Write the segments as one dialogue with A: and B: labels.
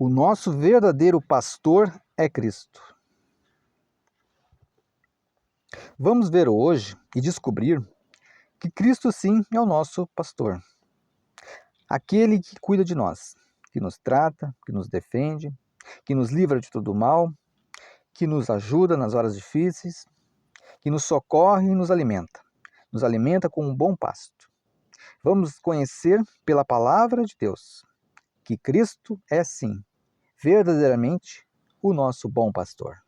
A: O nosso verdadeiro pastor é Cristo. Vamos ver hoje e descobrir que Cristo sim é o nosso pastor. Aquele que cuida de nós, que nos trata, que nos defende, que nos livra de todo mal, que nos ajuda nas horas difíceis, que nos socorre e nos alimenta com um bom pasto. Vamos conhecer pela palavra de Deus que Cristo é sim, verdadeiramente, o nosso bom pastor.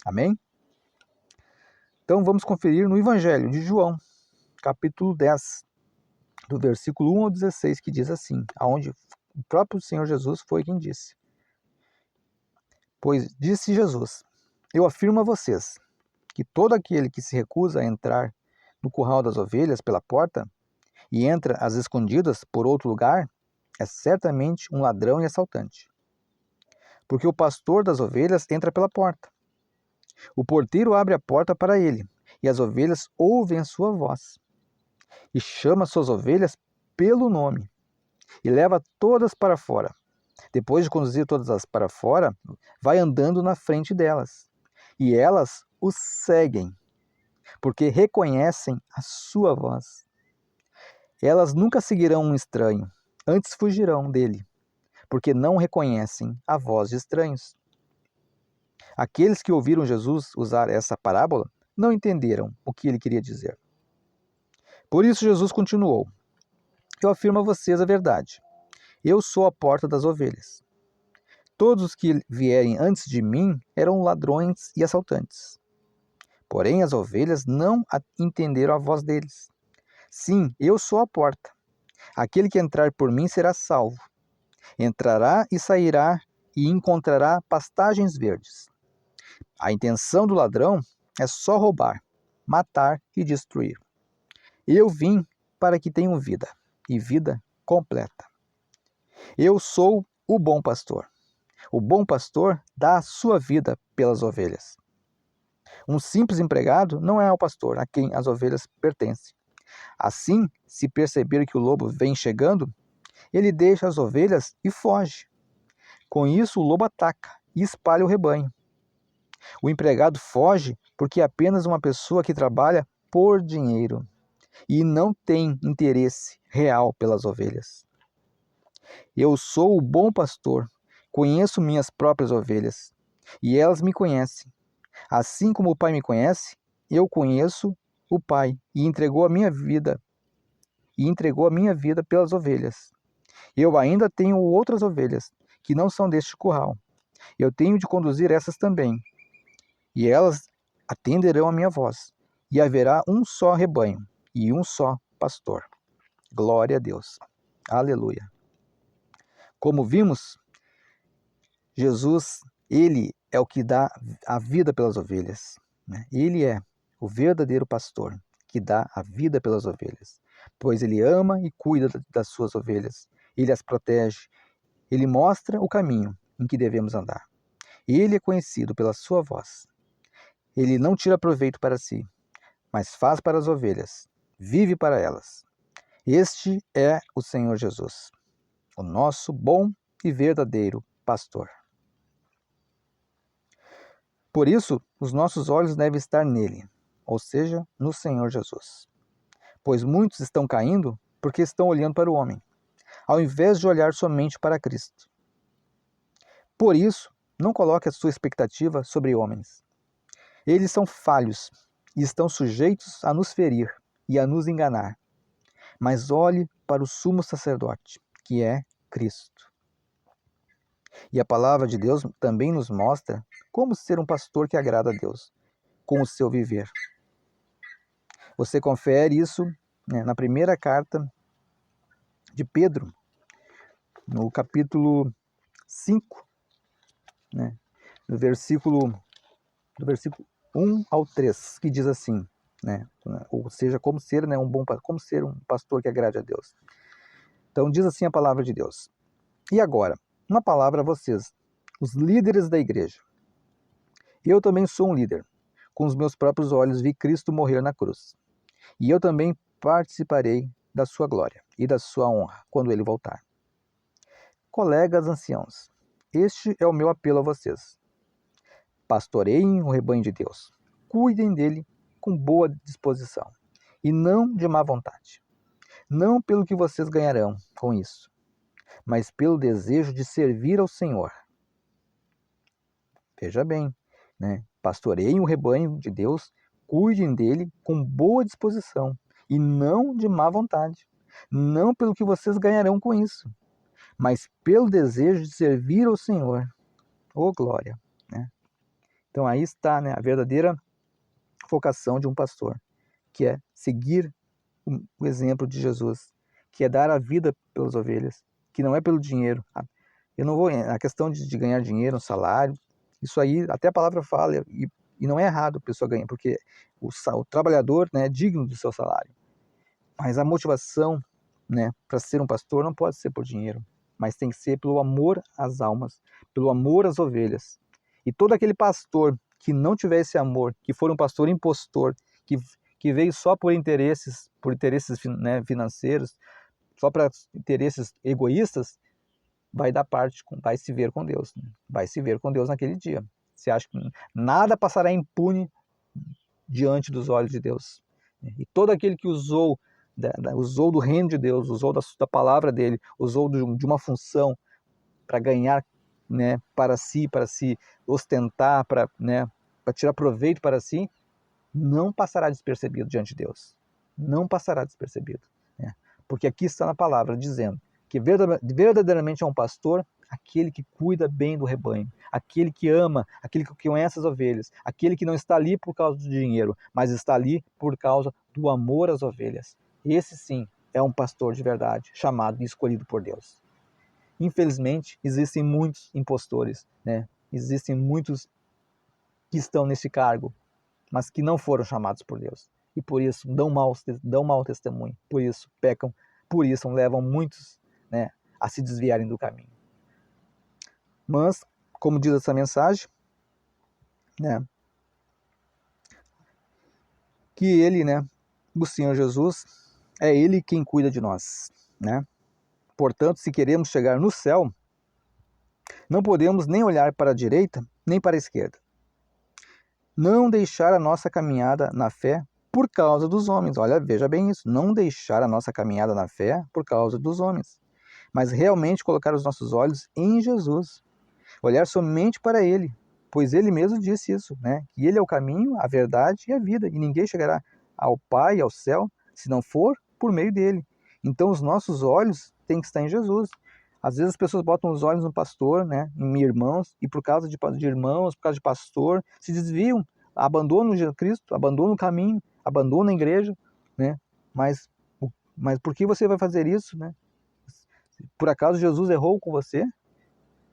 A: Amém? Então vamos conferir no Evangelho de João, capítulo 10, do versículo 1 ao 16, que diz assim, aonde o próprio Senhor Jesus foi quem disse. Pois disse Jesus, eu afirmo a vocês, que todo aquele que se recusa a entrar no curral das ovelhas pela porta, e entra às escondidas por outro lugar, é certamente um ladrão e assaltante. Porque o pastor das ovelhas entra pela porta. O porteiro abre a porta para ele, e as ovelhas ouvem a sua voz. E chama suas ovelhas pelo nome, e leva todas para fora. Depois de conduzir todas para fora, vai andando na frente delas. E elas o seguem, porque reconhecem a sua voz. Elas nunca seguirão um estranho, antes fugirão dele, porque não reconhecem a voz de estranhos. Aqueles que ouviram Jesus usar essa parábola não entenderam o que ele queria dizer. Por isso Jesus continuou, eu afirmo a vocês a verdade. Eu sou a porta das ovelhas. Todos os que vierem antes de mim eram ladrões e assaltantes. Porém, as ovelhas não entenderam a voz deles. Sim, eu sou a porta. Aquele que entrar por mim será salvo. Entrará e sairá e encontrará pastagens verdes. A intenção do ladrão é só roubar, matar e destruir. Eu vim para que tenham vida, e vida completa. Eu sou o bom pastor. O bom pastor dá a sua vida pelas ovelhas. Um simples empregado não é o pastor a quem as ovelhas pertencem. Assim, se perceber que o lobo vem chegando, ele deixa as ovelhas e foge. Com isso, o lobo ataca e espalha o rebanho. O empregado foge porque é apenas uma pessoa que trabalha por dinheiro e não tem interesse real pelas ovelhas. Eu sou o bom pastor, conheço minhas próprias ovelhas e elas me conhecem. Assim como o Pai me conhece, eu conheço o Pai e entregou a minha vida pelas ovelhas. Eu ainda tenho outras ovelhas que não são deste curral. Eu tenho de conduzir essas também, e elas atenderão a minha voz, e haverá um só rebanho e um só pastor. Glória a Deus. Aleluia. Como vimos, Jesus, ele é o que dá a vida pelas ovelhas. Ele é o verdadeiro pastor que dá a vida pelas ovelhas, pois ele ama e cuida das suas ovelhas. Ele as protege, ele mostra o caminho em que devemos andar. Ele é conhecido pela sua voz. Ele não tira proveito para si, mas faz para as ovelhas, vive para elas. Este é o Senhor Jesus, o nosso bom e verdadeiro pastor. Por isso, os nossos olhos devem estar nele, ou seja, no Senhor Jesus. Pois muitos estão caindo porque estão olhando para o homem, ao invés de olhar somente para Cristo. Por isso, não coloque a sua expectativa sobre homens. Eles são falhos e estão sujeitos a nos ferir e a nos enganar. Mas olhe para o sumo sacerdote, que é Cristo. E a palavra de Deus também nos mostra como ser um pastor que agrada a Deus, com o seu viver. Você confere isso na primeira carta de Pedro, no capítulo 5, do versículo 1 ao 3, que diz assim, ou seja, como ser um pastor que agrade a Deus. Então diz assim a palavra de Deus. E agora, uma palavra a vocês, os líderes da igreja. Eu também sou um líder. Com os meus próprios olhos vi Cristo morrer na cruz. E eu também participarei da sua glória e da sua honra quando ele voltar. Colegas anciãos, Este é o meu apelo a vocês. Pastoreiem o rebanho de Deus. Cuidem dele com boa disposição e não de má vontade. Não pelo que vocês ganharão com isso, mas pelo desejo de servir ao Senhor. Veja bem, né? Pastoreiem o rebanho de Deus, cuidem dele com boa disposição e não de má vontade. Não pelo que vocês ganharão com isso, mas pelo desejo de servir ao Senhor. Oh, glória! Né? Então aí está, né, a verdadeira vocação de um pastor, que é seguir o exemplo de Jesus, que é dar a vida pelas ovelhas, que não é pelo dinheiro. Eu não vou, a questão de ganhar dinheiro, um salário, isso aí até a palavra fala, e não é errado a pessoa ganhar, porque o trabalhador, né, é digno do seu salário. Mas a motivação, né, para ser um pastor não pode ser por dinheiro, mas tem que ser pelo amor às almas, pelo amor às ovelhas. E todo aquele pastor que não tiver esse amor, que for um pastor impostor, que veio só por interesses, né, financeiros, só para interesses egoístas, vai dar parte, vai se ver com Deus, né? Vai se ver com Deus naquele dia. Você acha que nada passará impune diante dos olhos de Deus? E todo aquele que usou do reino de Deus, usou da palavra dele, usou de uma função para ganhar, né, para se ostentar, né, para tirar proveito para si, não passará despercebido diante de Deus. Não passará despercebido. Né? Porque aqui está na palavra dizendo que verdadeiramente é um pastor aquele que cuida bem do rebanho, aquele que ama, aquele que conhece as ovelhas, aquele que não está ali por causa do dinheiro, mas está ali por causa do amor às ovelhas. Esse sim é um pastor de verdade, chamado e escolhido por Deus. Infelizmente, existem muitos impostores, né? Existem muitos que estão nesse cargo, mas que não foram chamados por Deus. E por isso dão mau testemunho, por isso pecam, por isso levam muitos, né, a se desviarem do caminho. Mas, como diz essa mensagem, né, que ele, né, o Senhor Jesus, é ele quem cuida de nós, né? Portanto, se queremos chegar no céu, não podemos nem olhar para a direita, nem para a esquerda. Não deixar a nossa caminhada na fé por causa dos homens. Olha, veja bem isso. Não deixar a nossa caminhada na fé por causa dos homens. Mas realmente colocar os nossos olhos em Jesus. Olhar somente para Ele. Pois Ele mesmo disse isso, né? Que Ele é o caminho, a verdade e a vida. E ninguém chegará ao Pai, ao céu, se não for por meio dEle. Então os nossos olhos têm que estar em Jesus. Às vezes as pessoas botam os olhos no pastor, né, em irmãos, e por causa de irmãos, por causa de pastor, se desviam, abandonam Jesus Cristo, abandonam o caminho, abandonam a igreja, né? Mas por que você vai fazer isso, né? Por acaso Jesus errou com você?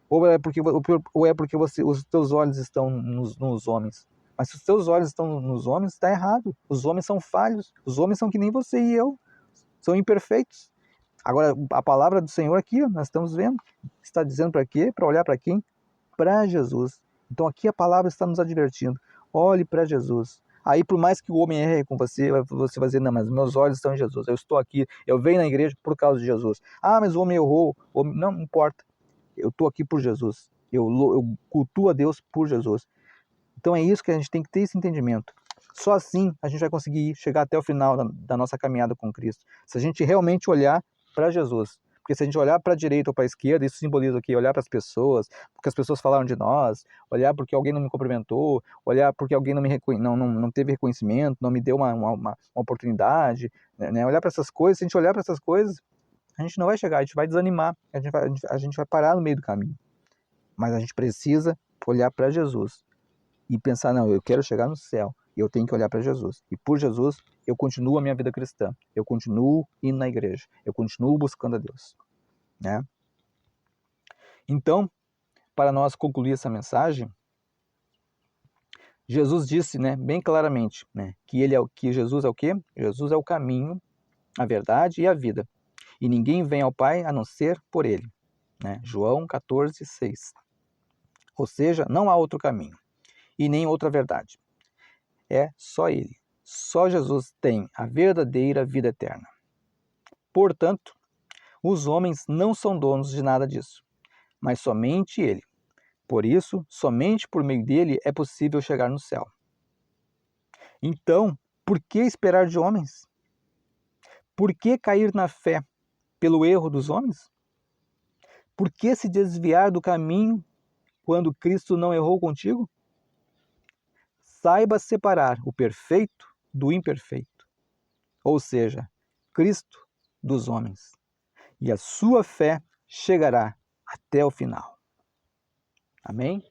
A: Ou é porque os teus olhos estão nos homens? Mas se os teus olhos estão nos homens, está errado. Os homens são falhos, os homens são que nem você e eu, são imperfeitos. Agora, a palavra do Senhor aqui, nós estamos vendo, está dizendo para quê? Para olhar para quem? Para Jesus. Então aqui a palavra está nos advertindo. Olhe para Jesus. Aí, por mais que o homem erre com você vai dizer, não, mas meus olhos estão em Jesus. Eu estou aqui, eu venho na igreja por causa de Jesus. Ah, mas o homem errou. Não importa. Eu estou aqui por Jesus. Eu cultuo a Deus por Jesus. Então é isso que a gente tem que ter esse entendimento. Só assim a gente vai conseguir chegar até o final da nossa caminhada com Cristo. Se a gente realmente olhar para Jesus. Porque se a gente olhar para a direita ou para a esquerda, isso simboliza o quê? Olhar para as pessoas, porque as pessoas falaram de nós, olhar porque alguém não me cumprimentou, olhar porque alguém não teve reconhecimento, não me deu uma oportunidade, né? Olhar para essas coisas, se a gente olhar para essas coisas, a gente não vai chegar, a gente vai desanimar, a gente vai parar no meio do caminho. Mas a gente precisa olhar para Jesus e pensar, não, eu quero chegar no céu, eu tenho que olhar para Jesus. E por Jesus, eu continuo a minha vida cristã. Eu continuo indo na igreja. Eu continuo buscando a Deus. Né? Então, para nós concluir essa mensagem, Jesus disse, né, bem claramente, né, que Jesus é o quê? Jesus é o caminho, a verdade e a vida. E ninguém vem ao Pai a não ser por Ele. Né? João 14:6. Ou seja, não há outro caminho e nem outra verdade. É só Ele. Só Jesus tem a verdadeira vida eterna. Portanto, os homens não são donos de nada disso, mas somente Ele. Por isso, somente por meio dele é possível chegar no céu. Então, por que esperar de homens? Por que cair na fé pelo erro dos homens? Por que se desviar do caminho quando Cristo não errou contigo? Saiba separar o perfeito do imperfeito, ou seja, Cristo dos homens, e a sua fé chegará até o final. Amém?